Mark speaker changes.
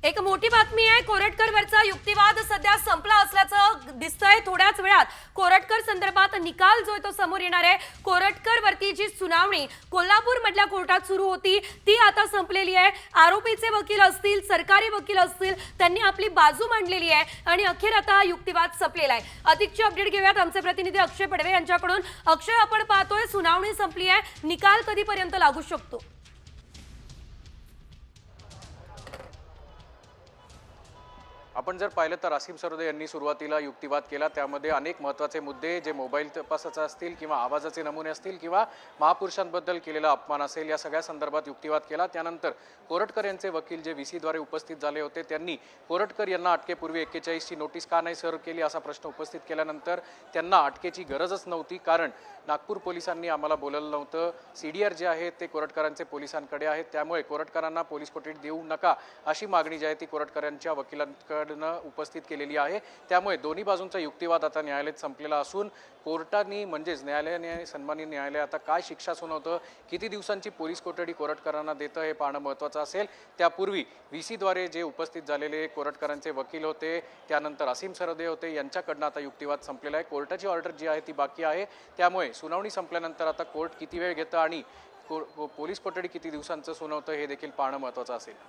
Speaker 1: एक मोठी बातमी आहे। कोरटकरवरचा युक्तिवाद सध्या संपला असल्याचं दिसतंय। थोड्याच वेळात कोरटकर संदर्भात निकाल जो तो समोर येणार आहे। कोरटकरवरती जी सुनावणी कोल्हापूर मधल्या कोर्टात सुरू होती ती आता संपलेली आहे। आरोपीचे वकील असतील, सरकारी वकील असतील, त्यांनी आपली बाजू मांडलेली आहे आणि अखेर आता युक्तिवाद संपलेला आहे। अधिकची अपडेट घेऊयात आमचे प्रतिनिधी अक्षय पडवे यांच्याकडून। अक्षय, आपण पाहतोय सुनावणी संपली आहे, निकाल कधीपर्यंत लागू शकतो?
Speaker 2: आपण जर पाहिलं तर असीम सरोदे यांनी सुरुवातीला युक्तिवाद केला। त्यामध्ये अनेक महत्त्वाचे मुद्दे जे मोबाईल तपासाचा असतील किंवा आवाजाचे नमुने असतील किंवा महापुरुषांबद्दल केलेला अपमान असेल या सगळ्या संदर्भात युक्तिवाद केला। त्यानंतर कोरटकर यांचे वकील जे VC द्वारे उपस्थित झाले होते त्यांनी कोरटकर यांना अटकेपूर्वी 41 ची नोटीस का नाही सर्व्ह केली असा प्रश्न उपस्थित केल्यानंतर त्यांना अटकेची गरजच नव्हती, कारण नागपूर पोलिसांनी आम्हाला बोलवलं नव्हतं। CDR जे आहे ते कोरटकरांचे पोलिसांकडे आहेत, त्यामुळे कोरटकरांना पोलीस कोठडी देऊ नका अशी मागणी जी आहे ती कोरटकरांच्या वकिलांकडनं उपस्थित केलेली आहे। त्यामुळे दोन्ही बाजूंचा युक्तिवाद आता न्यायालयात संपलेला असून कोर्टाने म्हणजेच न्यायालयाने सन्मानी न्यायालय आता काय शिक्षा सुनावतं, किती दिवसांची पोलीस कोठडी कोरटकरांना देतं हे पाहणं महत्त्वाचं असेल। त्यापूर्वी VC द्वारे जे उपस्थित झालेले कोरटकरांचे वकील होते, त्यानंतर असीम सरोदे होते, यांच्याकडनं आता युक्तिवाद संपलेला आहे। कोर्टाची ऑर्डर जी आहे ती बाकी आहे, त्यामुळे सुनावणी संपल्यानंतर आता कोर्ट किती वेळ घेतं आणि पोलीस कोठडी किती दिवसांचं सुनावतं हे देखील पाहणं महत्त्वाचं असेल।